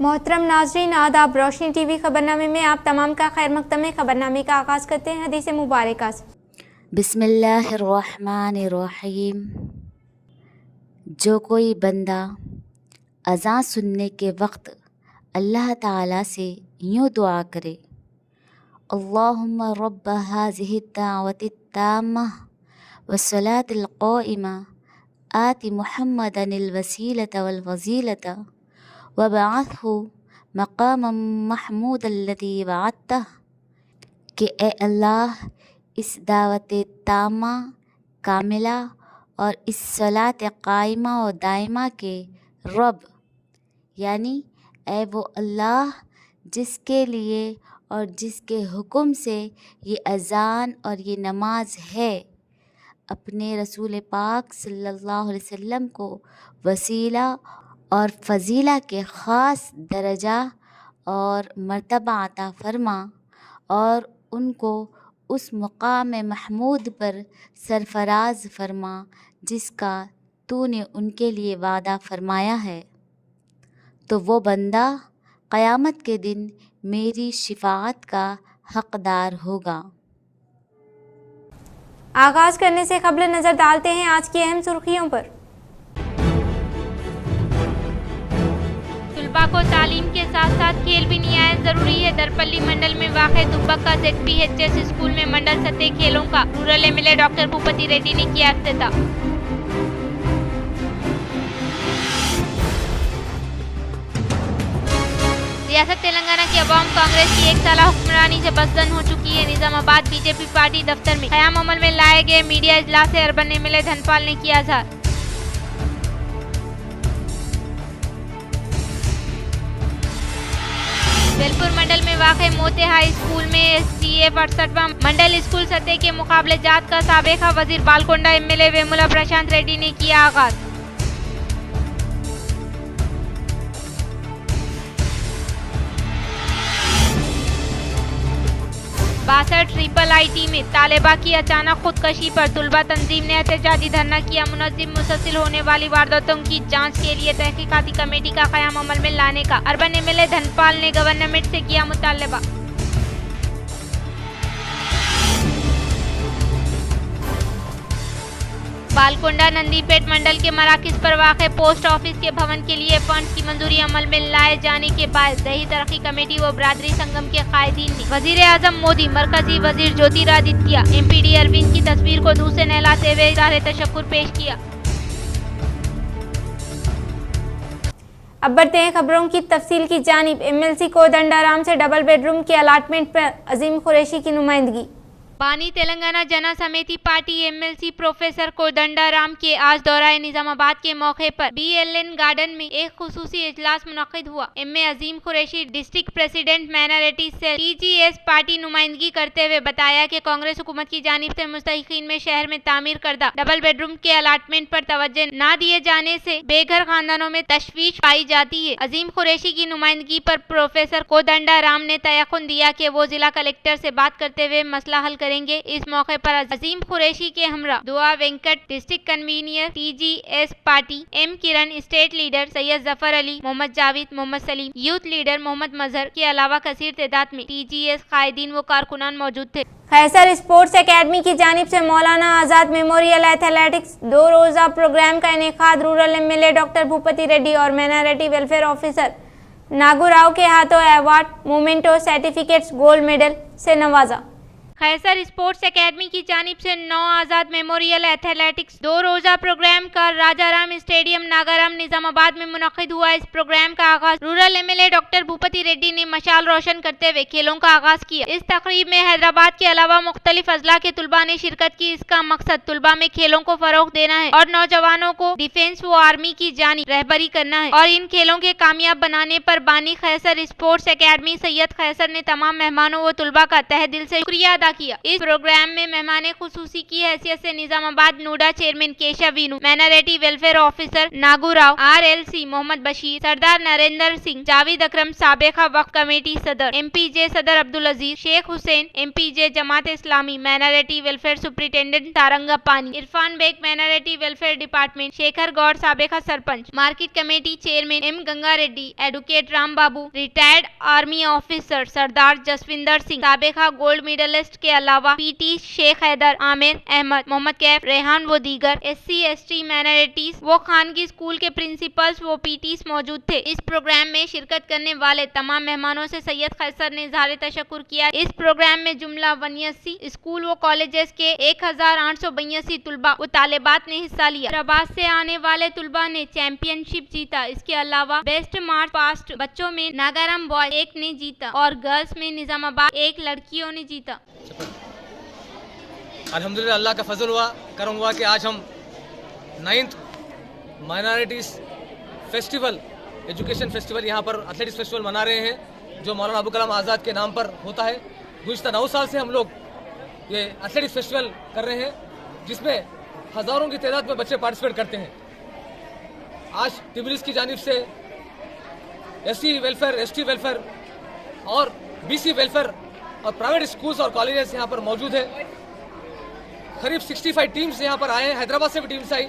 मोहतरम नाजरीन, आदाब। रोशनी टीवी खबरनामे में आप तमाम का खैर मकदम है। खबरनामे का आगाज़ करते हैं हदीस मुबारका से। बिस्मिल्लाहिर्रहमानिर्रहीम। जो कोई बंदा अज़ान सुनने के वक्त अल्लाह ताला से यूँ दुआ करे, अल्लाहुम्मा रब्ब हाज़िहि दावति ताम्मा वस्सलातिल क़ाइमा आति मुहम्मदनिल वसीलता वल फज़ीलता वबअथहु मक़ामम महमूदल्लज़ी वअदतह, कि ए अल्लाह, इस दावत तामा कामिला और इस सलात कायमा और दायमा के रब, यानी ए वो अल्लाह जिसके लिए और जिसके हुक्म से ये अज़ान और ये नमाज है, अपने रसूल पाक सल्लल्लाहु अलैहि वसल्लम को वसीला और फ़ज़ीला के ख़ास दर्जा और मर्तबा अता फ़रमा और उनको उस मुक़ाम महमूद पर सरफ़राज़ फ़रमा जिसका तूने उनके लिए वादा फ़रमाया है। तो वो बंदा क़यामत के दिन मेरी शिफ़ाअत का हक़दार होगा। आगाज़ करने से क़ब्ल नज़र डालते हैं आज की अहम सुर्खियों पर। तलबा को तालीम के साथ साथ खेल भी निहायत जरूरी है। दरपल्ली मंडल में वाक़े दुब्बका ZPHS स्कूल में मंडल सतह खेलों का rural MLA doctor Bhupathi Reddy ने किया इफ्तिताह। रियासत तेलंगाना की अवाम कांग्रेस की 1 साला हुक्मरानी से बदजन हो चुकी है। निजामाबाद BJP पार्टी दफ्तर में क़याम अमल में लाए गए मीडिया इजलास से अर्बन MLA धनपाल ने किया इज़हार। बेलपुर मंडल में वाक़े मोते हाई स्कूल में SDA 68वां मंडल स्कूल सतह के मुकाबले जात का साबिक़ा वजीर बालकोंडा MLA वेमुला प्रशांत रेड्डी ने किया आगाज़। बासठ IIIT में तालिबा की अचानक खुदकशी पर तुलबा तंजीम ने एहतजाजी धरना किया। मुनज़्ज़िम मुसलसिल होने वाली वारदातों की जांच के लिए तहकीकाती कमेटी का क़याम अमल में लाने का अर्बन MLA धनपाल ने गवर्नमेंट से किया मुतालबा। बालकोंडा नंदीपेट मंडल के मराकज़ पर वाक़े पोस्ट ऑफिस के भवन के लिए फंड्स की मंजूरी अमल में लाए जाने के बाद दही तरक्की कमेटी व बरादरी संगम के कायदीन ने वज़ीर आज़म मोदी, मरकजी वज़ीर ज्योतिरादित्य, MPD अरविंद की तस्वीर को दूर से नहलाते हुए इज़हार तशक्कुर पेश किया। अब बढ़ते हैं खबरों की तफसील की जानिब। MLC कोदंडाराम से डबल बेडरूम के अलाटमेंट पर अजीम कुरैशी की नुमाइंदगी। बानी तेलंगाना जना समिति पार्टी MLC प्रोफेसर कोदंडाराम के आज दौराए निजामाबाद के मौके पर BLN गार्डन में एक खुसूसी इजलास मुनक्किद हुआ। MA Azeem Qureshi district president minority cell TGS party नुमाइंदगी करते हुए बताया कि कांग्रेस हुकूमत की जानिब से मुस्तहिकीन में शहर में तामीर करदा डबल बेडरूम के अलाटमेंट पर तवज्जो न दिए जाने से बेघर खानदानों में तशवीश पाई जाती है। अजीम कुरैशी की नुमाइंदगी पर प्रोफेसर कोदंडाराम ने तयक़ुन दिया कि वो जिला कलेक्टर से बात करते हुए मसला हल करेंगे। इस मौके पर अजीम कुरैशी के हमरा दुआ Venkat, district convener TGS party M Kiran, state leader Syed Zafar Ali, Mohammed Javed, Mohammed Salim, youth leader Mohammed Mazhar के अलावा कसीर तादाद में TGS कायदीन व कारकुनान मौजूद थे। खैसर स्पोर्ट्स एकेडमी की जानिब से मौलाना आज़ाद मेमोरियल एथलेटिक्स 2 रोज़ा प्रोग्राम का इनेकाद rural MLA doctor Bhupathi Reddy और माइनॉरिटी वेलफेयर ऑफिसर नागुराव के हाथों award, memento, certificates, gold medal से नवाजा। खैसर स्पोर्ट्स एकेडमी की जानिब से 9 आज़ाद मेमोरियल एथलेटिक्स 2 रोज़ा प्रोग्राम का राजाराम स्टेडियम नागाराम निजामाबाद में मुनक्किद हुआ। इस प्रोग्राम का आगाज rural MLA doctor Bhupathi Reddy ने मशाल रोशन करते हुए खेलों का आगाज किया। इस तकरीब में हैदराबाद के अलावा मुख्तलिफ अजला के तुलबा ने शिरकत की। इसका मकसद तुलबा में खेलों को फरोग देना है और नौजवानों को डिफेंस व आर्मी की जानिब रहबरी करना है और इन खेलों के कामयाब बनाने पर बानी खैसर स्पोर्ट्स एकेडमी सैयद खैसर ने तमाम मेहमानों व तुलबा का तहे दिल से शुक्रिया अदा अदा किया। इस प्रोग्राम में मेहमान खुसूसी की हैसियत से Nizamabad NUDA chairman Keshav Venu, minority welfare officer Nagurao, RLC Mohammed Basheer, Sardar Narendra Singh, Javed Akram, साबिका वक्फ कमेटी सदर, MPJ सदर Abdul Aziz, Sheikh Hussain, MPJ Jamaat Islami, minority welfare superintendent Taranga Pani, Irfan Baig, minority welfare department, Shekhar Goud, साबिका sarpanch, market committee chairman M Ganga Reddy, advocate Ram Babu, retired army officer Sardar Jaswinder Singh, साबिका गोल्ड मेडलिस्ट के अलावा PT शेख हैदर, आमिर अहमद, मोहम्मद कैफ, रेहान व दीगर SC ST माइनॉरिटीज वो खानगी स्कूल के प्रिंसिपल्स वो PTs मौजूद थे। इस प्रोग्राम में शिरकत करने वाले तमाम मेहमानों से सैयद खैसर ने इज़हार तशक्कुर किया। इस प्रोग्राम में जुमला 180 स्कूल व कॉलेजेस के 1882 तुलबा व तालिबात ने हिस्सा लिया। प्रवास से आने वाले तुलबा ने चैंपियनशिप जीता। इसके अलावा बेस्ट मार्च पास्ट बच्चों में नागाराम बॉय 1 ने जीता और गर्ल्स में निजामाबाद 1 लड़कियों ने जीता। अल्हम्दुलिल्लाह अल्लाह का फजल हुआ, करम हुआ कि आज हम 9th minorities festival, education festival यहाँ पर एथलेटिक्स फेस्टिवल मना रहे हैं जो मौलाना अबुल कलाम आज़ाद के नाम पर होता है। गुज़िश्ता 9 साल से हम लोग ये एथलेटिक्स फेस्टिवल कर रहे हैं जिसमें हज़ारों की तादाद में बच्चे पार्टिसिपेट करते हैं। आज टिबलिस की जानिब से SC वेलफेयर, ST वेलफेयर और BC वेलफेयर और प्राइवेट स्कूल्स और कॉलेजेस यहाँ पर मौजूद है। करीब 65 टीम्स यहाँ पर आए हैं। हैदराबाद से भी टीम्स आई,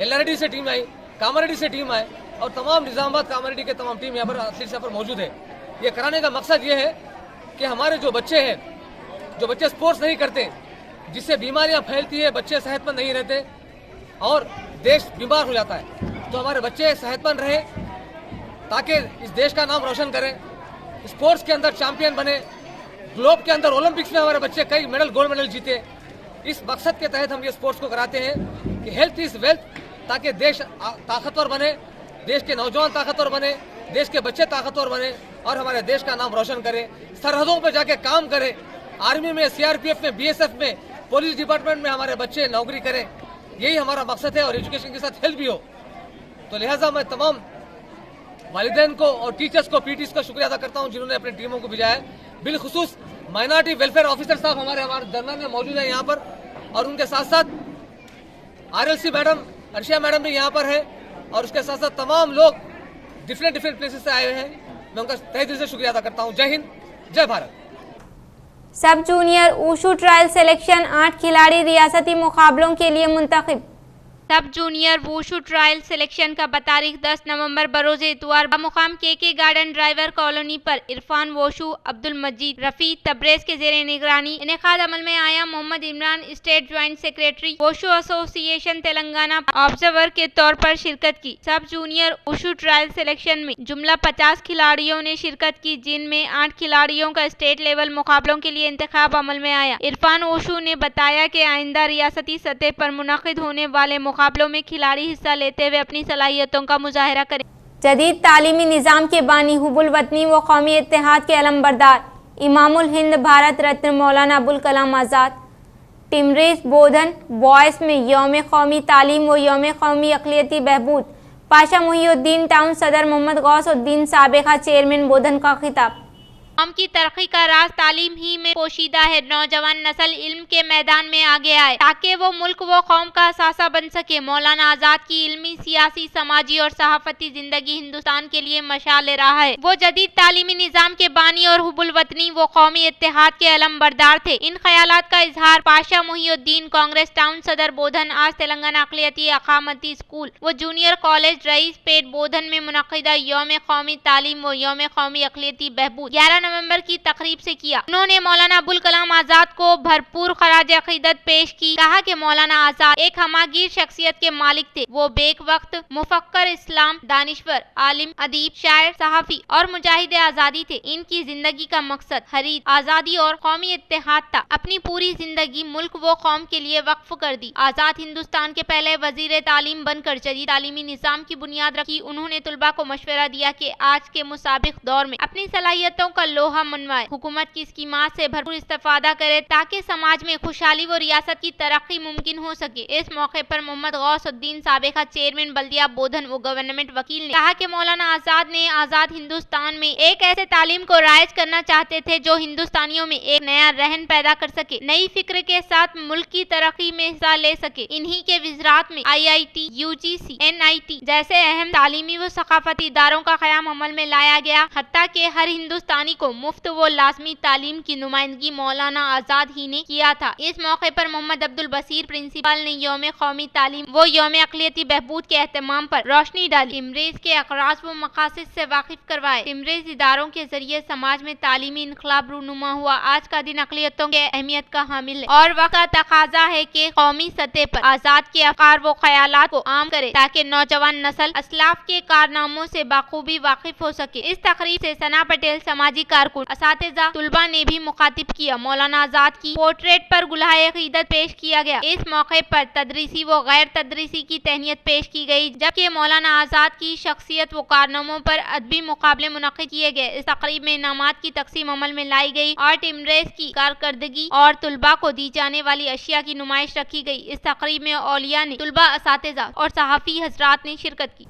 LRD से टीम आई, कामारेड्डी से टीम आए और तमाम निजामाबाद कामारेड्डी के तमाम टीम यहाँ पर एथलीट्स यहाँ पर मौजूद है। ये कराने का मकसद ये है कि हमारे जो बच्चे हैं, जो बच्चे स्पोर्ट्स नहीं करते, जिससे बीमारियाँ फैलती है, बच्चे सेहतमंद नहीं रहते और देश बीमार हो जाता है, तो हमारे बच्चे सेहतमंद रहे ताकि इस देश का नाम रोशन करें, स्पोर्ट्स के अंदर चैंपियन बने, ग्लोब के अंदर ओलंपिक्स में हमारे बच्चे कई मेडल, गोल्ड मेडल जीते। इस मकसद के तहत हम ये स्पोर्ट्स को कराते हैं कि हेल्थ इज वेल्थ, ताकि देश ताकतवर बने, देश के नौजवान ताकतवर बने, देश के बच्चे ताकतवर बने और हमारे देश का नाम रोशन करें, सरहदों पर जाके काम करें, आर्मी में, CRPF में, BSF में, पुलिस डिपार्टमेंट में हमारे बच्चे नौकरी करें। यही हमारा मकसद है और एजुकेशन के साथ हेल्थ भी हो। तो लिहाजा मैं तमाम वालिदैन को और टीचर्स को, PTs का शुक्रिया अदा करता हूँ जिन्होंने अपनी टीमों को भेजा है। बिलखुसूस माइनॉरिटी वेलफेयर ऑफिसर साहब हमारे दरमियान में मौजूद है यहाँ पर और उनके साथ साथ RLC मैडम, अर्शिया मैडम भी यहाँ पर है और उसके साथ साथ तमाम लोग डिफरेंट प्लेसेस से आए हुए हैं। मैं उनका तहे दिल से शुक्रिया अदा करता हूँ। जय हिंद, जय भारत। सब जूनियर ऊशू ट्रायल सिलेक्शन 8 खिलाड़ी रियासती मुकाबलों के लिए मुंतखब। सब जूनियर वूशू ट्रायल सिलेक्शन का बतारीख 10 नवंबर बरोज इतवार मुकाम KK गार्डन ड्राइवर कॉलोनी पर इरफान वोशू, अब्दुल मजीद, रफ़ी तब्रेज के जेर निगरानी इनेकाद अमल में आया। Mohammed Imran state joint secretary wushu association Telangana observer के तौर पर शिरकत की। सब जूनियर वूशू ट्रायल सिलेक्शन में जुमला 50 खिलाड़ियों ने शिरकत की, जिनमें 8 खिलाड़ियों का स्टेट लेवल मुकाबलों के लिए इंतखाब अमल में आया। इरफान वोशू ने बताया कि आइंदा रियासती सतह पर मुनक़िद होने वाले मुकाबलों में खिलाड़ी हिस्सा लेते हुए अपनी सलाहियतों का मुजाहरा करें। जदीद तालीमी निज़ाम के बानी हुबुल वतनी व कौमी इत्तेहाद के अलमबरदार इमामुल हिंद भारत रत्न मौलाना अबुल कलाम आज़ाद टिमरेज बोधन बॉयस में यौम कौमी तालीम व यौम कौमी अक़लियती बहबूद पाशा मुहिउद्दीन टाउन सदर मोहम्मद गौसउद्दीन साबिका चेयरमैन बोधन का खिताब। कौम की तरक्की का राज तालीम ही में पोशीदा है। नौजवान नस्ल इल्म के मैदान में आगे आए ताकि वो मुल्क व कौम का असासा बन सके। मौलाना आज़ाद की इल्मी, सियासी, समाजी और सहाफती जिंदगी हिंदुस्तान के लिए मशाल राह है। वो जदीद तालीमी निज़ाम के बानी और हुबुल वतनी व कौमी इत्तेहाद के अलमबरदार थे। इन ख्यालात का इजहार पाशा मुहिउद्दीन कांग्रेस टाउन सदर बोधन आज तेलंगाना अक़लियती अक़ामती स्कूल व जूनियर कॉलेज रईस पेट बोधन में मुनक़िदा यौम कौमी तालीम व यौम कौमी अक़लियती बहबूद 11 नवंबर की तकरीब से किया। उन्होंने मौलाना अबुल कलाम आज़ाद को भरपूर खराज अक़ीदत पेश की। कहा कि मौलाना आज़ाद एक हमागीर शख्सियत के मालिक थे। वो बेक वक्त मुफक्कर, इस्लाम, दानिश्वर, आलिम, अदीब, शायर, सहाफ़ी और मुजाहिद आज़ादी थे। इनकी जिंदगी का मकसद खरीद, आज़ादी और कौमी इत्तेहाद था। अपनी पूरी जिंदगी मुल्क व कौम के लिए वक्फ कर दी। आज़ाद हिंदुस्तान के पहले वजीर तालीम बनकर जदीद तालीमी निज़ाम की बुनियाद रखी। उन्होंने तुलबा को मशवरा दिया कि आज के मुसाबिक दौर में अपनी सलाहियतों का लोहा मनवाए, हुकूमत की स्कीमात से भरपूर इस्तेफादा करे ताकि समाज में खुशहाली व रियासत की तरक्की मुमकिन हो सके। इस मौके पर मोहम्मद गौसुद्दीन साबिका चेयरमैन बल्दिया बोधन व गवर्नमेंट वकील ने कहा कि मौलाना आजाद ने आजाद हिंदुस्तान में एक ऐसे तालीम को राइज करना चाहते थे जो हिंदुस्तानियों में एक नया रहन पैदा कर सके, नई फिक्र के साथ मुल्क की तरक्की में हिस्सा ले सके। इन्हीं के विज़रात में IIT, UGC, NIT जैसे अहम तालीमी व सकाफती इदारों का क़याम अमल में लाया गया, हत्ता के हर हिंदुस्तानी को मुफ्त व लाजमी तालीम की नुमाइंदगी मौलाना आजाद ही ने किया था। इस मौके पर मोहम्मद अब्दुल बसीर प्रिंसिपल ने यौम कौमी तालीम व यौम अक़लियती बहबूद के एहतमाम पर रोशनी डाली, टिमरेज के अक़राज़ व मक़ासिद से वाकिफ करवाए। टिमरेज इदारों के जरिए समाज में तालीमी इनक़लाब रूनुमा हुआ। आज का दिन अक़लियतों के अहमियत का हामिल है और वक्त का तकाजा है कि कौमी सतह पर आजाद के अफ़कार व ख़यालात को आम करे ताकि नौजवान नस्ल असलाफ के कारनामों से बाखूबी वाकिफ हो सके। इस तकरीब से सना पटेल, समाजी कारकुन, असातिज़ा, तुलबा ने भी मुखातिब किया। मौलाना आजाद की पोर्ट्रेट पर गुलाहे अक़ीदत पेश किया गया। इस मौके पर तदरीसी व गैर तदरीसी की तहनीत पेश की गई, जबकि मौलाना आजाद की शख्सियत व कारनामों पर अदबी मुकाबले मुनक़िद किए गए। इस तकरीब में इनामात की तकसीम अमल में लाई गई और टिमरेज की कारकर्दगी और तुलबा को दी जाने वाली अशिया की नुमाइश रखी गई। इस तकरीब में औलिया ने, तुलबा, असातिज़ा और सहाफ़ी हज़रात ने शिरकत की।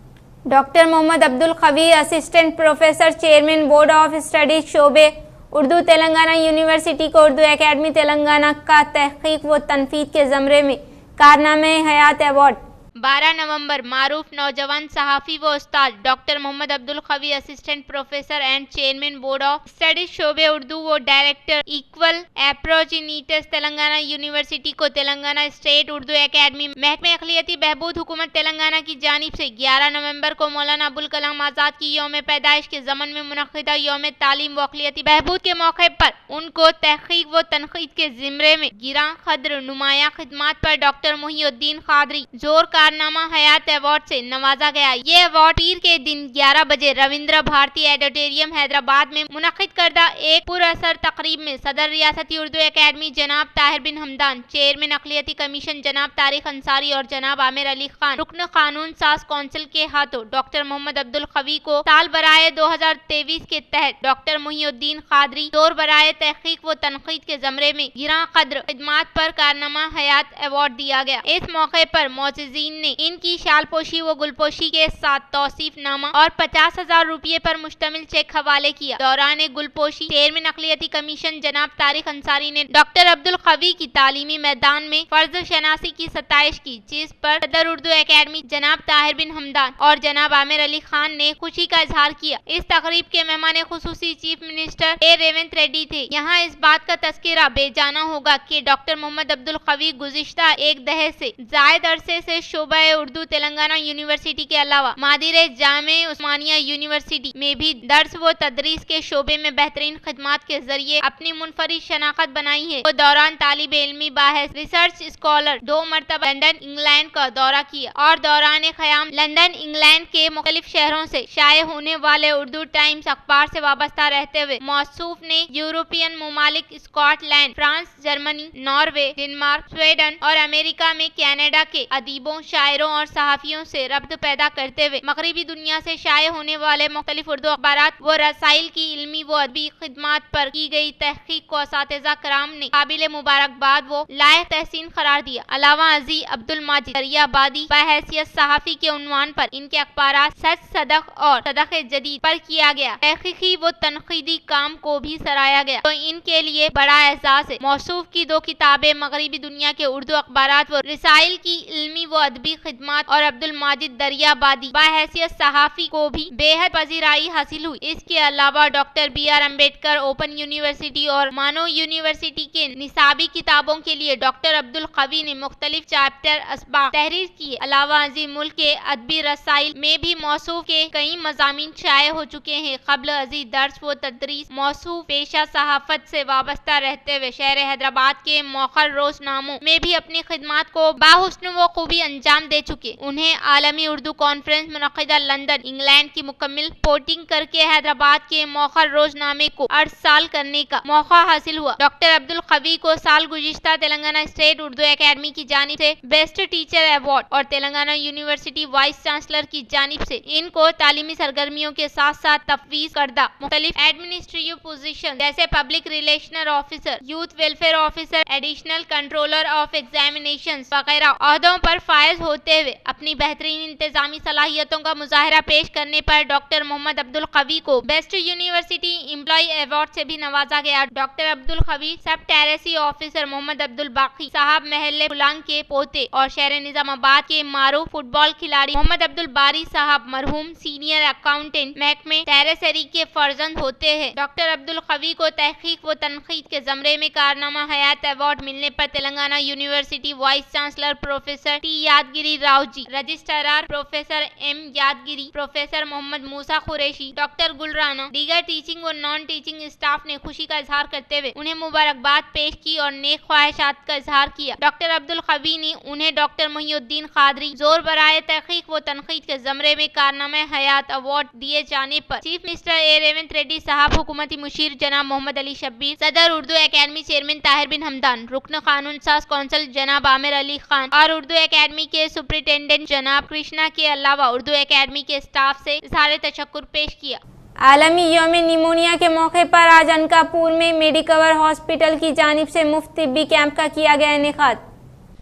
Doctor Mohammed Abdul Qavi, assistant professor, chairman board of studies शोबे उर्दू, तेलंगाना यूनिवर्सिटी को उर्दू एकेडमी तेलंगाना का तहक़ीक़ व तनफ़ीद के ज़मरे में कारनामे हयात अवार्ड। 12 नवंबर मारूफ नौजवान सहाफ़ी व उस्ताद doctor Mohammed Abdul Qavi, assistant professor and chairman board of studies शोबे उर्दू व डायरेक्टर इक्वल अप्रोच इन ईटर्स तेलंगाना यूनिवर्सिटी को तेलंगाना स्टेट उर्दू एकेडमी महकमे अक़लियती बहबूद हुकूमत तेलंगाना की जानिब से 11 नवंबर को मौलाना अबुल कलाम आज़ाद की यौम पैदाइश के ज़मन में मुनक़िदा यौम तालीम व अक़लियती बहबूद के मौके पर उनको तहक़ीक़ व तनक़ीद के ज़िम्रे में गिरां क़द्र नुमाया खिदमात पर डॉक्टर मुहिउद्दीन क़ादरी जोर कारनामा हयात अवार्ड से नवाजा गया। ये अवार्ड पीर के दिन 11 बजे रविंद्र भारती ऑडिटोरियम हैदराबाद में मुनक़िद करदा एक पुरअसर तकरीब में सदर रियासती उर्दू एकेडमी जनाब ताहिर बिन हमदान, चेयरमैन अक़लियती कमीशन जनाब तारिक अंसारी और जनाब आमिर अली खान, रुकन कानून साज कौंसिल के हाथों डॉक्टर मोहम्मद अब्दुल खवी को साल बराए 2023 के तहत डॉक्टर मुहिउद्दीन क़ादरी दौर बराए तहक़ीक़ व तनक़ीद के ज़मरे में गिरां क़द्र खिदमात पर कारनामा हयात अवार्ड दिया गया। इस मौके पर मोअज़्ज़िज़ीन ने इनकी शालपोशी व गुलपोशी के साथ तौसीफनामा और 50,000 रुपये पर मुश्तमिल चेक हवाले किया। दौरान गुलपोशी चेयरमैन अक़लियती कमीशन जनाब तारिक अंसारी ने डॉक्टर अब्दुल खवी की तालीमी मैदान में फर्ज शनासी की सताइश की, जिस पर सदर उर्दू एकेडमी जनाब ताहिर बिन हमदान और जनाब आमिर अली खान ने खुशी का इजहार किया। इस तकरीब के मेहमान खुसूसी chief minister A Revanth Reddy थे। यहाँ इस बात का तस्करा बेजाना होगा कि डॉक्टर मोहम्मद अब्दुल खवी गुज़िश्ता एक दहर से जायद अरसे से शोबा उर्दू तेलंगाना यूनिवर्सिटी के अलावा मादिरे जामे उस्मानिया यूनिवर्सिटी में भी दर्स व तदरीस के शोबे में बेहतरीन खिदमात के जरिए अपनी मुनफरिद शनाख्त बनाई है। वो दौरान तालिब इल्मी बाहिस रिसर्च स्कॉलर 2 मरतबा लंदन इंग्लैंड का दौरा किया और दौरान क़याम लंदन इंग्लैंड के मुख्तलिफ शहरों से शाये होने वाले उर्दू टाइम्स अखबार से वाबस्ता रहते हुए मौसूफ ने यूरोपियन ममालिक Scotland, France, Germany, Norway, Denmark, Sweden और अमेरिका में कनाडा के अदीबों, शायरों और सहाफ़ियों से रब्त पैदा करते हुए मगरबी दुनिया से शाये होने वाले मुख्तलिफ उर्दू अखबारात व रसाइल की इल्मी व अदबी खिदमात पर की गई तहक़ीक़ को असातिज़ा कराम ने काबिल मुबारकबाद व लायक तहसीन करार दिया। अलावा अज़ी अब्दुल माजिद दरियाबादी बहैसियत सहाफ़ी के उन्वान पर इनके अखबारात सच, सदक़ और सदक़ जदीद पर किया गया तहक़ीक़ी व तनक़ीदी काम को भी सराहा गया, तो इनके लिए बड़ा एहसास है। मौसूफ की 2 किताबें मगरबी दुनिया के उर्दू अखबारात व रसाइल की इल्मी व अदबी खिदमात और अब्दुल माजिद दरियाबादी बहैसियत सहाफ़ी को भी बेहद पजीराई हासिल हुई। इसके अलावा doctor BR Ambedkar open university और मानो यूनिवर्सिटी के निसाबी किताबों के लिए डॉक्टर अब्दुल खवी ने मुख्तलिफ चैप्टर असबाब तहरीर किए। अलावा अजीम मुल्क के अदबी रसाइल में भी मौसूफ के कई मज़ामीन शाये हो चुके हैं। क़ब्ल अज़ी दर्स व तदरीस मौसूफ पेशा सहाफ़त से वाबस्ता रहते हुए शहर हैदराबाद के मौखर रोज़नामों में भी अपनी खिदमात को बाहुस्न व खूबी अंजाम इनाम दे चुके। उन्हें आलमी उर्दू कॉन्फ्रेंस मुनक़िदा लंदन इंग्लैंड की मुकम्मिल रिपोर्टिंग करके हैदराबाद के मौखर रोजनामे को 8 साल करने का मौका हासिल हुआ। डॉक्टर अब्दुल कवी को साल गुज़िश्ता तेलंगाना स्टेट उर्दू एकेडमी की जानिब से बेस्ट टीचर अवार्ड और तेलंगाना यूनिवर्सिटी वाइस चांसलर की जानिब से इनको तालीमी सरगर्मियों के साथ साथ तफवीज करदा मुख्तलिफ एडमिनिस्ट्रेटिव पोजीशन जैसे public relations officer, youth welfare officer, additional controller of examination वगैरह ओहदों पर फायज होते हुए अपनी बेहतरीन इंतजामी सलाहियतों का मुजाहरा पेश करने पर डॉक्टर मोहम्मद अब्दुल कवी को बेस्ट यूनिवर्सिटी एम्प्लॉय अवार्ड से भी नवाजा गया। डॉक्टर अब्दुल कवी सब टेरेसी ऑफिसर मोहम्मद अब्दुल बाकी साहब महल्ले बुलांग के पोते और शहर निजामाबाद के मारूफ फुटबॉल खिलाड़ी मोहम्मद अब्दुल बारी साहब मरहूम सीनियर अकाउंटेंट महकमे टेरेसरी के फर्जंद होते हैं। डॉक्टर अब्दुल कवी को तहकीक व तनकीद के जमरे में कारनामा हयात अवार्ड मिलने पर Telangana university vice chancellor professor T Yadagiri Rao ji, registrar professor M Yadagiri, professor Mohammed Musa Qureshi, doctor Gulrana, दीगर टीचिंग और नॉन टीचिंग स्टाफ ने खुशी का इजहार करते हुए उन्हें मुबारकबाद पेश की और नेक ख्वाहिशात का इजहार किया। डॉक्टर अब्दुल कवी ने उन्हें डॉक्टर मोहिउद्दीन कादरी जोर बराए तहकीक व तनकीद के जमरे में कारनामा हयात अवार्ड दिए जाने पर chief minister A Revanth Reddy साहब, हुकूमती मुशीर जनाब मोहम्मद अली शब्बीर, सदर उर्दू एकेडमी चेयरमैन ताहिर बिन हमदान, रुकन कानून साज कौंसिल जनाब आमिर अली खान और उर्दू एकेडमी के सुपरिटेंडेंट जनाब कृष्णा के अलावा उर्दू एकेडमी के स्टाफ से इजहार तशक्कुर पेश किया। आलमी यौम निमोनिया के मौके पर आज अनकापुर में मेडिकवर हॉस्पिटल की जानिब से मुफ्त तिब्बी कैंप का किया गया इनेकाद।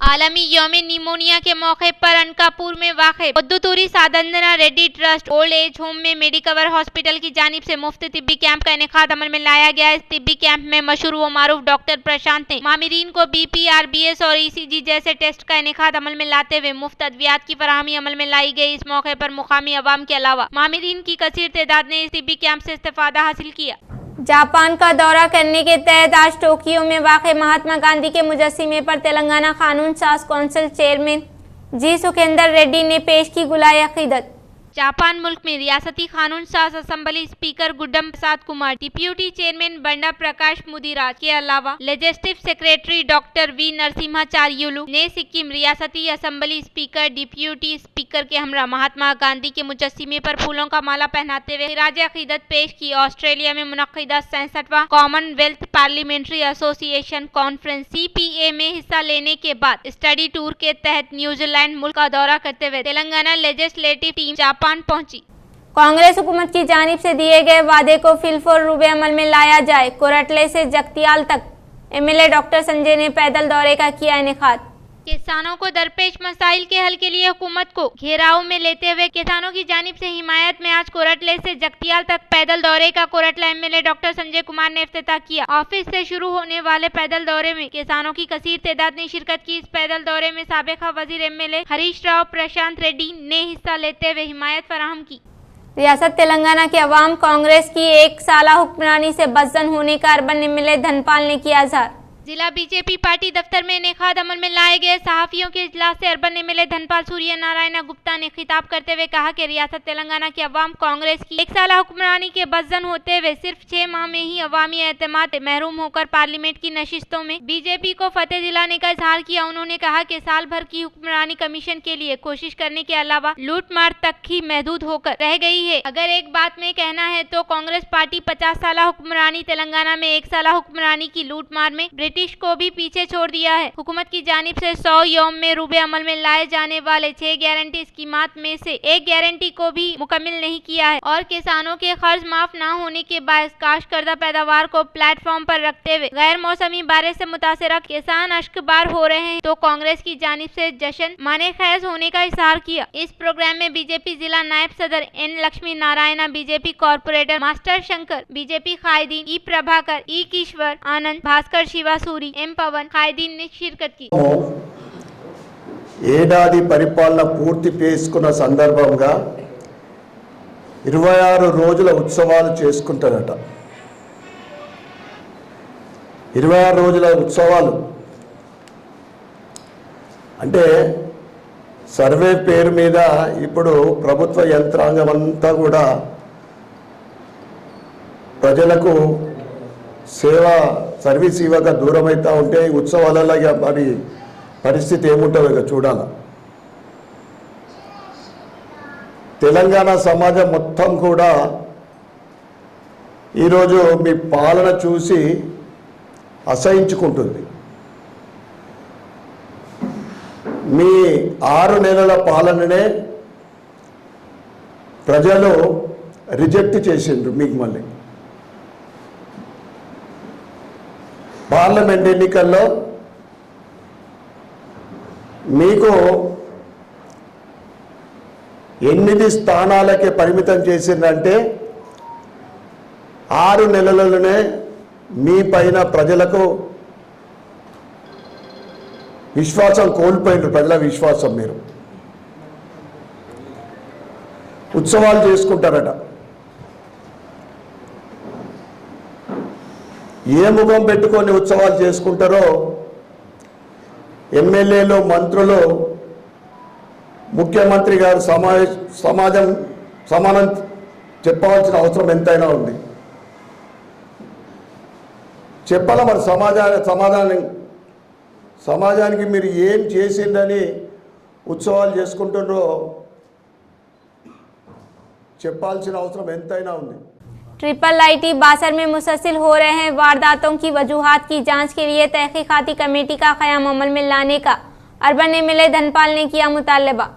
आलमी यौम निमोनिया के मौके पर अनकापुर में वाक़े Muddaturi Sadananda Reddy trust old age home में मेडिकवर हॉस्पिटल की जानिब से मुफ्त तिब्बी कैंप का इनेकाद अमल में लाया गया। इस तिब्बी कैंप में मशहूर व मारूफ डॉक्टर प्रशांत ने मामिरीन को BP, RBS और ECG जैसे टेस्ट का इनेकाद अमल में लाते हुए मुफ्त अद्वियात की फराहमी अमल में लाई गई। इस मौके पर मुकामी अवाम के अलावा मामिरीन की कसीर तादाद ने इस तिब्बी कैंप से इस्तेफादा हासिल किया। जापान का दौरा करने के तहत आज टोक्यो में वाक़े महात्मा गांधी के मुजस्सिमे पर तेलंगाना कानून साज कौंसिल चेयरमैन जी सुखेंदर रेड्डी ने पेश की गुलाए अकीदत। जापान मुल्क में रियासती कानून साज असम्बली स्पीकर गुड्डम प्रसाद कुमार, डिप्यूटी चेयरमैन बंडा प्रकाश मुदिराज के अलावा लेजिस्लेटिव सेक्रेटरी डॉक्टर वी नरसिम्हाचार्युलु ने सिक्किम रियासती असम्बली स्पीकर, डिप्यूटी स्पीकर के हमरा महात्मा गांधी के मुजस्सिमे पर फूलों का माला पहनाते हुए खिराज अकीदत पेश की। ऑस्ट्रेलिया में मुनक्किदा 67वां Commonwealth parliamentary association conference CPA में हिस्सा लेने के बाद स्टडी टूर के तहत न्यूजीलैंड मुल्क का दौरा करते हुए तेलंगाना लेजिस्लेटिव टीम जापान पहुंची। कांग्रेस हुकूमत की जानिब से दिए गए वादे को फिलफोर रूबे अमल में लाया जाए। कोरटले से जगतियाल तक MLA डॉक्टर संजय ने पैदल दौरे का किया इनेकाद। किसानों को दरपेश मसाइल के हल के लिए हुकूमत को घेराव में लेते हुए किसानों की जानिब से हिमायत में आज कोरटले से जगतियाल तक पैदल दौरे का कोरटला MLA डॉक्टर संजय कुमार ने इफ्तिताह किया। ऑफिस से शुरू होने वाले पैदल दौरे में किसानों की कसीर तादाद ने शिरकत की। इस पैदल दौरे में साबिका वजीर MLA हरीश राव प्रशांत रेड्डी ने हिस्सा लेते हुए हिमायत फराहम की। रियासत तेलंगाना के अवाम कांग्रेस की 1 साला हुक्मरानी से बदजन होने का अर्बन MLA धनपाल ने किया इजहार। जिला बीजेपी पार्टी दफ्तर में इनेकाद अमल में लाए गए सहाफियों के इजलास से अर्बन MLA धनपाल सूर्य नारायण गुप्ता ने खिताब करते हुए कहा कि रियासत तेलंगाना के अवाम कांग्रेस की 1 साला हुक्मरानी के बदजन होते हुए सिर्फ 6 माह में ही अवामी एतमाद से महरूम होकर पार्लियामेंट की नशिस्तों में बीजेपी को फतेह दिलाने का इजहार किया। उन्होंने कहा कि साल भर की हुक्मरानी कमीशन के लिए कोशिश करने के अलावा लूट मार तक ही महदूद होकर रह गई है। अगर एक बात में कहना है तो कांग्रेस पार्टी 50 साला हुक्मरानी तेलंगाना में 1 साला हुक्मरानी की लूट मार में ब्रिटिश को भी पीछे छोड़ दिया है। हुकूमत की जानिब से 100 यौम में रूबे अमल में लाए जाने वाले 6 गारंटी स्कीमात में से एक गारंटी को भी मुकम्मिल नहीं किया है और किसानों के कर्ज माफ न होने के बायस काश करदा पैदावार को प्लेटफॉर्म पर रखते हुए गैर मौसमी बारिश से मुतासरा किसान अश्कबार हो रहे हैं तो कांग्रेस की जानिब से जश्न माने खैज होने का इजहार किया। इस प्रोग्राम में बीजेपी जिला नायब सदर N Lakshmi Narayana, BJP corporator master Shankar, BJP कायदीन E Prabhakar, E Kishwar Anand, Bhaskar Shivasuri, M Pavan कायदीन ने शिरकत की। ఏడాది పరిపాలన పూర్తి చేసుకున్న సందర్భంగా 26 రోజుల ఉత్సవాలు చేసుకుంటారట। 26 రోజుల ఉత్సవాలు అంటే సర్వే పేరు మీద ఇప్పుడు ప్రభుత్వ యంత్రాంగం అంతా కూడా ప్రజలకు సర్వీస్ ఇవ్వక దూరం అవుతూ ఉంటే ఉత్సవాలలో మరి పరిస్థితి ఏముంటుందో ఇక చూడాలి। తెలంగాణ సమాజం మొత్తం కూడా ఈరోజు మీ పాలన చూసి అసహించుకుంటుంది. మీ 6 నెలల పాలననే ప్రజలు రిజెక్ట్ చేసిండ్రు. మీకు మళ్ళీ పార్లమెంట్ ఎన్నికల్లో మీకు 8 స్థానాలకే పరిమితం చేసిందంటే 6 నెలలలోనే మీ పైన ప్రజలకు విశ్వాసం కోల్పోయినారు. ప్రజల విశ్వాసం మీరు ఉత్సవాలు చేసుకుంటారట. ఏ ముఖం పెట్టుకొని ఉత్సవాలు చేసుకుంటారో ఎమ్మెల్యేలు, మంత్రులు, ముఖ్యమంత్రి గారు సమానం చెప్పవలసిన అవసరం ఎంతైనా ఉంది. చెప్పాల మరి సమాజానికి మీరు ఏం చేసిందని ఉత్సవాలు చేసుకుంటున్నారో చెప్పాల్సిన అవసరం ఎంతైనా ఉంది. IIIT बासर में मुसलसल हो रहे हैं वारदातों की वजूहात की जांच के लिए तहकीकाती कमेटी का क़याम अमल में लाने का अर्बन एमएलए धनपाल ने किया मुतालबा।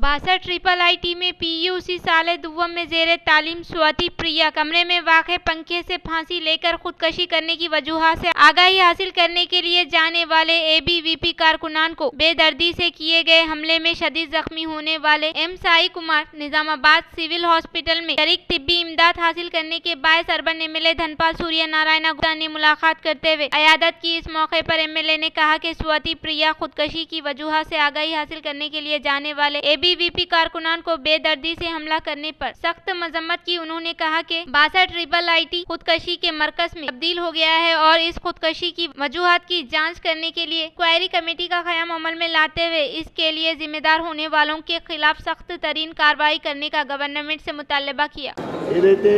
बासर IIIT में PUC साले दुव्वम में जेरे तालीम स्वाति प्रिया कमरे में वाक़े पंखे से फांसी लेकर खुदकशी करने की वजूहात से आगाही हासिल करने के लिए जाने वाले ABVP कारकुनान को बेदर्दी से किए गए हमले में शदीद जख्मी होने वाले M Sai Kumar Nizamabad civil hospital में शरीक तिब्बी इमदाद हासिल करने के बायस अर्बन एमएलए धनपाल सूर्य नारायण गुप्ता ने मुलाकात करते हुए अयादत की। इस मौके पर एमएलए ने कहा कि स्वाति प्रिया खुदकशी की वजूहात से आगाही हासिल करने के लिए जाने वाले ABVP कारकुनान को बेदर्दी से हमला करने पर सख्त मजम्मत की। उन्होंने कहा कि बासर IIIT खुदकशी के मरकज में तब्दील हो गया है और इस खुदकशी की वजूहात की जांच करने के लिए क्वायरी कमेटी का क़याम अमल में लाते हुए इसके लिए जिम्मेदार होने वालों के खिलाफ सख्त तरीन कार्रवाई करने का गवर्नमेंट से मुतालबा किया। ఏదైతే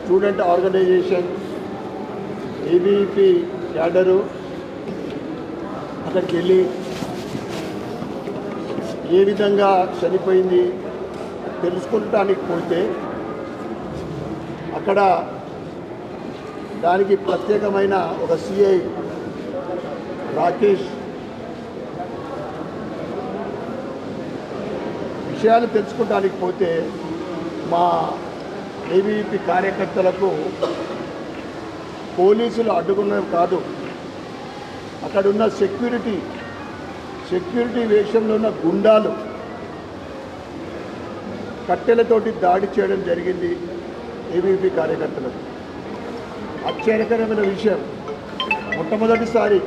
స్టూడెంట్ ఆర్గనైజేషన్ ABVP క్యాడరు అక్కడికి వెళ్ళి ఏ విధంగా చనిపోయింది తెలుసుకోవడానికి పోతే అక్కడ దానికి ప్రత్యేకమైన ఒక CI రాకేష్ విషయాలు తెలుసుకోవడానికి పోతే మా ABVP కార్యకర్తలకు పోలీసులు అడ్డుకున్నవి కాదు, అక్కడున్న సెక్యూరిటీ వేషంలో ఉన్న గుండాలు కట్టెలతోటి దాడి చేయడం జరిగింది ABVP కార్యకర్తలకు. ఆశ్చర్యకరమైన విషయం, మొట్టమొదటిసారి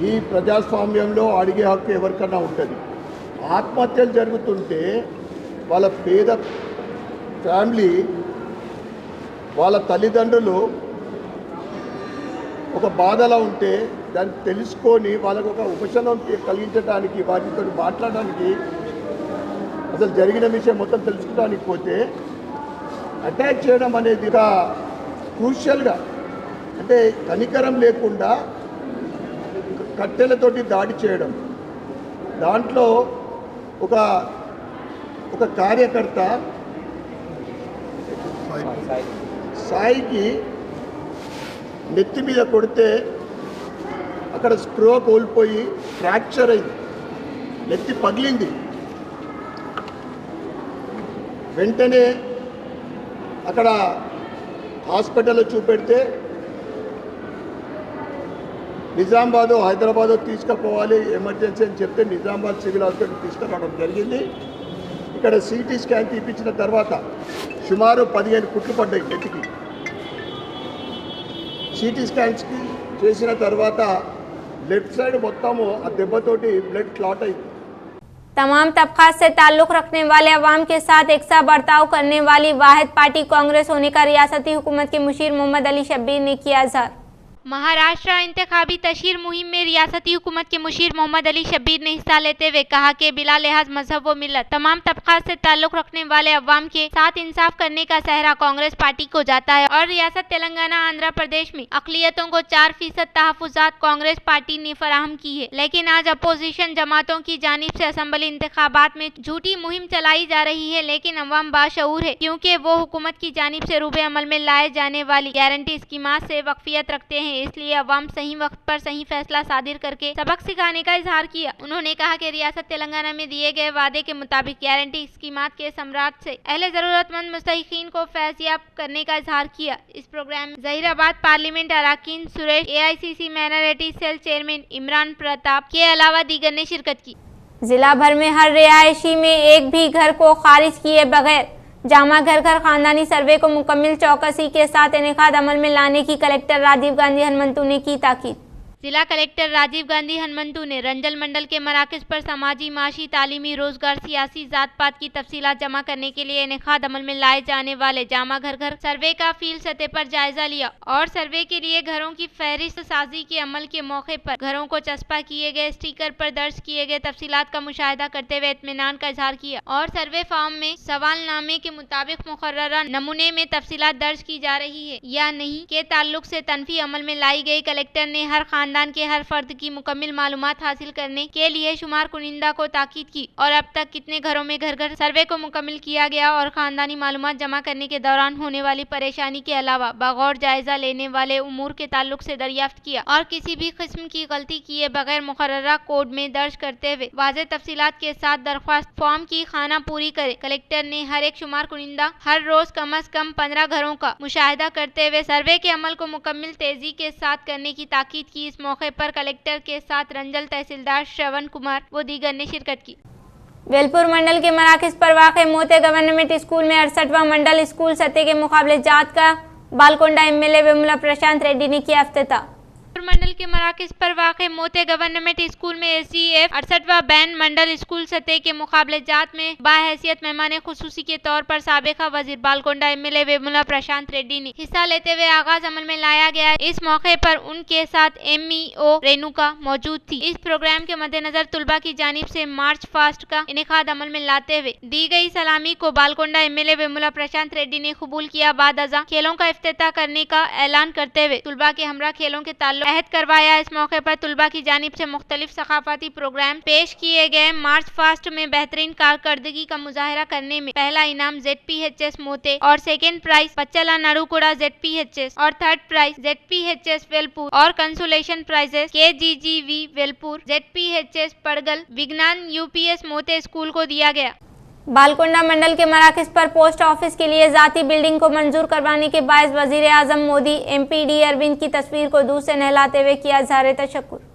ఈ ప్రజాస్వామ్యంలో అడిగే హక్కు ఎవరికన్నా ఉంటుంది. ఆత్మహత్యలు జరుగుతుంటే వాళ్ళ పేద ఫ్యామిలీ, వాళ్ళ తల్లిదండ్రులు ఒక బాధలో ఉంటే దాన్ని తెలుసుకొని వాళ్ళకు ఒక ఉపశమనం కలిగించడానికి, వాటితో మాట్లాడడానికి, అసలు జరిగిన విషయం మొత్తం తెలుసుకోవడానికి పోతే అటాక్ చేయడం అనేది ఒక క్రూషియల్గా, అంటే కనికరం లేకుండా కట్టెలతోటి దాడి చేయడం. దాంట్లో ఒక కార్యకర్త సాయికి నెత్తి మీద కొడితే అక్కడ స్ప్రో కోల్పోయి ఫ్రాక్చర్ అయింది, నెత్తి పగిలింది. వెంటనే అక్కడ హాస్పిటల్లో చూపెడితే నిజామాబాద్, హైదరాబాద్ తీసుకుపోవాలి ఎమర్జెన్సీ అని చెప్తే నిజామాబాద్ సివిల్ హాస్పిటల్ తీసుకురావడం జరిగింది. ఇక్కడ CT స్కాన్ తీపించిన తర్వాత సుమారు 15 కుట్లు పడ్డాయి నెత్తికి. CT స్కాన్స్కి చేసిన తర్వాత లెఫ్ట్ సైడ్ మొత్తము ఆ దెబ్బతోటి బ్లడ్ క్లాట్ అయింది. तमाम तबकात से ताल्लुक़ रखने वाले अवाम के साथ एकसा बर्ताव करने वाली वाहिद पार्टी कांग्रेस होने का रियासती हुकूमत के मुशीर मोहम्मद अली शब्बीर ने किया इज़हार। महाराष्ट्र इंतखाबी तशहीर मुहिम में रियासती हुकूमत के मुशीर मोहम्मद अली शब्बीर ने हिस्सा लेते हुए कहा कि बिला लिहाज मजहब व मिल्लत तमाम तबकात से ताल्लुक रखने वाले अवाम के साथ इंसाफ करने का सहरा कांग्रेस पार्टी को जाता है और रियासत तेलंगाना आंध्र प्रदेश में अकलियतों को 4% तहफुजात कांग्रेस पार्टी ने फराहम की है। लेकिन आज अपोजिशन जमातों की जानिब से असेंबली इंतखाबात में झूठी मुहिम चलाई जा रही है, लेकिन अवाम बाशऊर है क्योंकि वो हुकूमत की जानिब से रूबे अमल में लाए जाने वाली गारंटी स्कीमात से वक्फियत रखते हैं। इसलिए अवाम सही वक्त पर सही फैसला सादिर करके सबक सिखाने का इजहार किया। उन्होंने कहा कि रियासत तेलंगाना में दिए गए वादे के मुताबिक गारंटी स्कीमात के सम्राट से अहले जरूरतमंद मुस्तहिकीन को फैज़याब करने का इजहार किया। इस प्रोग्राम में ज़हीराबाद पार्लियामेंट अरकान Suresh, AICC minority cell chairman Imran Pratap के अलावा दीगर ने शिरकत की। जिला भर में हर रिहायशी में एक भी घर को खारिज किए बगैर जामा घर घर खानदानी सर्वे को मुकम्मल चौकसी के साथ इनेकाद अमल में लाने की कलेक्टर राजीव गांधी हनुमंतु ने की ताकीद। जिला कलेक्टर राजीव गांधी हनुमंतु ने रंजल मंडल के मराकज पर समाजी, माशी, तालीमी, रोजगार, सियासी, जात पात की तफसीलात जमा करने के लिए इनेकाद अमल में लाए जाने वाले जामा घर घर सर्वे का फील्ड सतह पर जायजा लिया और सर्वे के लिए घरों की फहरिस्त साजी के अमल के मौके पर घरों को चस्पा किए गए स्टिकर पर दर्ज किए गए तफसीलात का मुशाहिदा करते हुए इत्मीनान का इजहार किया और सर्वे फॉर्म में सवालनामे के मुताबिक मुकर्ररा नमूने में तफसीलात दर्ज की जा रही है या नहीं के ताल्लुक से तनफी अमल में लाई गई। कलेक्टर ने हर खानदान के हर फर्द की मुकम्मल मालूमात हासिल करने के लिए शुमार कुनिंदा को ताकीद की और अब तक कितने घरों में घर घर सर्वे को मुकम्मल किया गया और खानदानी मालूमात जमा करने के दौरान होने वाली परेशानी के अलावा बगौर जायजा लेने वाले उमूर के ताल्लुक से दरियाफ्त किया और किसी भी किस्म की गलती किए बगैर मुकर्ररा कोड में दर्ज करते हुए वाज़ेह तफसीलात के साथ दरख्वास्त फॉर्म की खाना पूरी करे। कलेक्टर ने हर एक शुमार कुनिंदा हर रोज कम अज कम 15 घरों का मुशाहिदा करते हुए सर्वे के अमल को मुकम्मल तेजी के साथ करने की ताकीद की। इस मौके पर कलेक्टर के साथ रंजल तहसीलदार श्रवण कुमार व दीगर ने शिरकत की। वेलपुर मंडल के मराकज पर वाक़े मोते गवर्नमेंट स्कूल में 68वां मंडल स्कूल सतह के मुकाबले जात का बालकोंडा MLA वेमुला प्रशांत रेड्डी ने किया इफ्तिताह। मंडल के मराकज पर वाक़े मोते गवर्नमेंट स्कूल में SGF 68वां बैन मंडल स्कूल सतह के मुकाबले जात में बाहैसियत मेहमान खुसूसी के तौर पर साबिका वजीर बालकोंडा MLA वेमुला प्रशांत रेड्डी ने हिस्सा लेते हुए आगाज अमल में लाया गया। इस मौके पर उनके साथ MEO रेणुका मौजूद थी। इस प्रोग्राम के मद्देनजर तुलबा की जानिब से मार्च फास्ट का इनेकाद अमल में लाते हुए दी गई सलामी को बालकोंडा MLA वेमुला प्रशांत रेड्डी ने कबूल किया। बाद अज़ा खेलों का इफ्तिताह करने का ऐलान करते हुए तुलबा के हमरा खेलों के ताल्लुक अहद करवाया। इस मौके पर तुलबा की जानिब से मुख्तलिफ सकाफती प्रोग्राम पेश किए गए। मार्च फास्ट में बेहतरीन कारकर्दगी का मुजाहरा करने में पहला इनाम ZPHS मोते और second prize Pachchala Nadukuda ZPHS और थर्ड प्राइज ZPHS वेलपुर और consolation prizes KGGV Velpur, ZPHS Padgal, Vignan UPS मोते स्कूल को दिया गया। बालकोंडा मंडल के मराकज पर पोस्ट ऑफिस के लिए जाती बिल्डिंग को मंजूर करवाने के बायस वजीर आजम मोदी MPD अरविंद की तस्वीर को दूध से नहलाते हुए किया इज़हार तशक्कुर।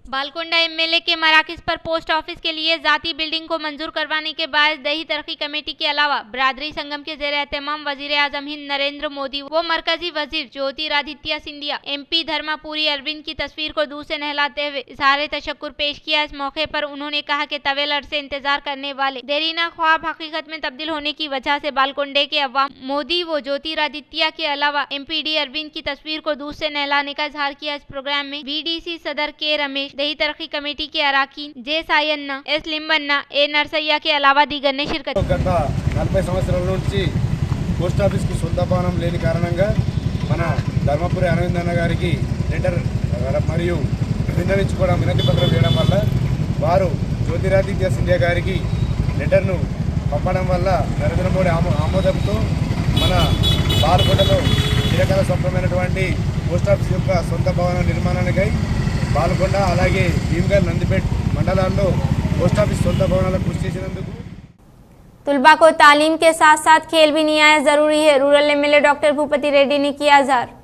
बालकोंडा MLA के मराकज पर पोस्ट ऑफिस के लिए जाती बिल्डिंग को मंजूर करवाने के बाद दही तरक्की कमेटी के अलावा बरादरी संगम के ज़ेर एहतमाम वजीर आजम हिंद नरेंद्र मोदी व मरकजी वजीर ज्योतिरादित्य सिंधिया MP धर्मापुरी अरविंद की तस्वीर को दूध से नहलाते हुए इज़हार तशक्कुर पेश किया। इस मौके पर उन्होंने कहा कि तवील अरसे इंतजार करने वाले देरीना ख्वाब हकीकत में तब्दील होने की वजह से बालकोंडे के अवाम मोदी व ज्योतिरादित्य के अलावा MPD अरविंद की तस्वीर को दूध से नहलाने का इज़हार किया। इस प्रोग्राम में VDC सदर के रमेश, दही तरक्की कमेटी के अराकीन J सायन्ना, S लिंबन्ना, A नरसయ్య के अलावा दीगर ने शिरकत। గత 40 సంవత్సరాల నుంచి పోస్ట్ ఆఫీస్కు సొంత భవనం లేని కారణంగా మన ధర్మపురి అరవింద్ అన్న గారికి లెటర్ మరియు వినతి పత్రం వేయడం వల్ల వారు జ్యోతిరాదిత్య సింధియా గారికి లెటర్ను పంపడం వల్ల నరేంద్ర మోడీ ఆమోదంతో మన బాలకొండలో చిరకాల స్వప్నమైనటువంటి పోస్ట్ ఆఫీస్ యొక్క సొంత భవన నిర్మాణానికై బాలకొండ అలాగే భీమ్గల్, నందిపేట్ మండలాల్లో పోస్ట్ ఆఫీస్ సొంత భవనాలకు కృషి చేసినందుకు तुलबा को तालीम के साथ साथ खेल भी निहायत जरूरी है। Rural MLA doctor Bhupathi Reddy ने किया इज़हार।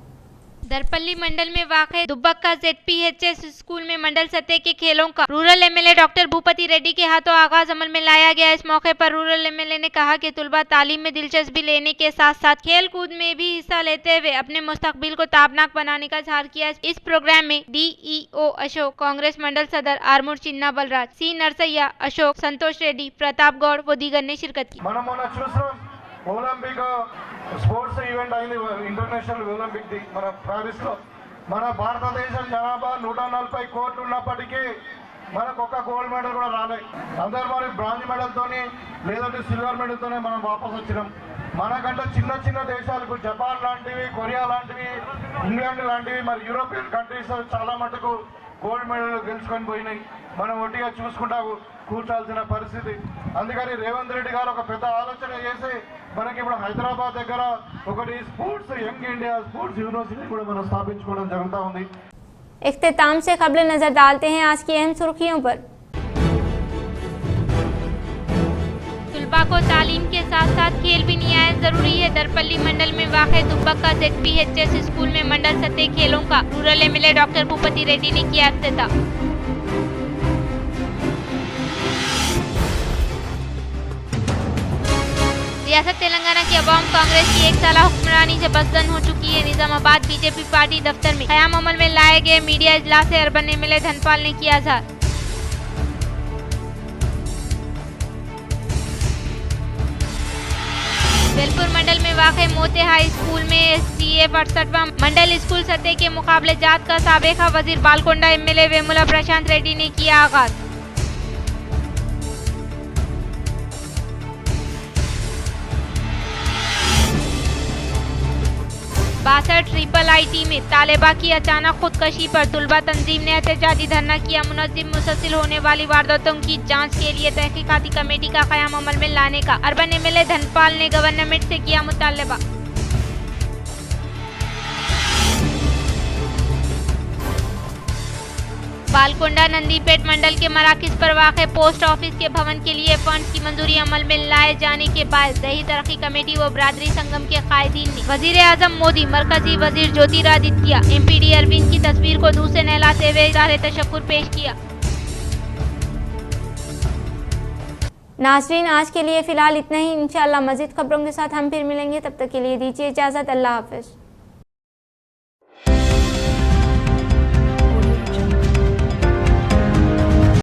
दरपल्ली मंडल में वाक़े दुब्बक्का ZPHS स्कूल में मंडल सतह के खेलों का rural MLA doctor Bhupathi Reddy के हाथों आगाज अमल में लाया गया। इस मौके पर रूरल MLA ने कहा कि तुलबा तालीम में दिलचस्पी लेने के साथ साथ खेल कूद में भी हिस्सा लेते हुए अपने मुस्तकबिल को ताबनाक बनाने का इज़हार किया। इस प्रोग्राम में DEO अशोक, कांग्रेस मंडल सदर आरमूर चिन्ना बलराज, C नरसయ్య, अशोक, संतोष रेड्डी, प्रताप गौड़ व दीगर ने शिरकत की। ఒలింపిక్ స్పోర్ట్స్ ఈవెంట్ అయింది, ఇంటర్నేషనల్ ఒలింపిక్ మన ప్యారిస్ లో మన భారతదేశం జనాభా 140 కోట్లు ఉన్నప్పటికీ మనకు ఒక గోల్డ్ మెడల్ కూడా రాలేదు. అందరూ మరి బ్రాంజ్ మెడల్తోని లేదంటే సిల్వర్ మెడల్తోనే మనం వాపస్ వచ్చినాం. మనకంటే చిన్న చిన్న దేశాలకు జపాన్ లాంటివి, కొరియా లాంటివి, ఇంగ్లాండ్ లాంటివి, మరి యూరోపియన్ కంట్రీస్ చాలా మటుకు గోల్డ్ మెడల్ గెలుచుకొని పోయినాయి. మనం ఒట్టిగా చూసుకుంటా కూర్చోాల్సిన పరిస్థితి. అందుకని రేవంత్ రెడ్డి గారు ఒక పెద్ద ఆలోచన చేసి మనకి ఇప్పుడు హైదరాబాద్ దగ్గర ఒకటి స్పోర్ట్స్ యంగ్ ఇండియా స్పోर्ट्स यूनिवर्सिटी కూడా మనం స్థాపించుకోవడం జరుగుతూ ఉంది. इख्तिताम से कबल नजर डालते हैं आज की अहम सुर्खियों पर। तलबा को तालीम के साथ साथ खेल भी निहायत जरूरी है। दरपल्ली मंडल में वाक़ दुब्बका ZPHS स्कूल में मंडल सतह खेलों का rural MLA doctor Bhupathi Reddy ने किया इफ्तिताह। रियासत तेलंगाना की अवाम कांग्रेस की 1 साला हुक्मरानी से बसदन हो चुकी है। निजामाबाद बीजेपी पार्टी दफ्तर में क़याम अमल में लाए गए मीडिया इजलास से अर्बन MLA धनपाल ने किया आज़ाद। बेलपुर मंडल में वाक़ मोते हाई स्कूल में SCA 68वां मंडल स्कूल सतह के मुकाबले जात का साबिक़ा वजीर बालकोंडा MLA वेमुला प्रशांत रेड्डी ने किया आगाज। 62 IIT में तालिबा की अचानक खुदकशी पर तुलबा तंजीम ने एहतजाजी धरना किया। मुनज़्ज़िम मुसलसिल होने वाली वारदातों की जांच के लिए तहकीकाती कमेटी का क़याम अमल में लाने का अर्बन MLA धनपाल ने गवर्नमेंट से किया मुतालबा। बालकोंडा नंदीपेट मंडल के मराकज़ पर वाक़े पोस्ट ऑफिस के भवन के लिए फंड की मंजूरी अमल में लाए जाने के बाद दही तरक्की कमेटी व बरादरी संगम के कायदीन ने वजीर आजम मोदी, मरकजी वजीर ज्योतिरादित्य, MPD अरविंद की तस्वीर को दूर से नहलाते हुए इज़हार तशक्कुर पेश किया। नाज़रीन, आज के लिए फ़िलहाल इतना ही। इंशाअल्लाह मज़ीद खबरों के साथ हम फिर मिलेंगे। तब तक के लिए दीजिए इजाज़त। अल्लाह हाफ़िज़।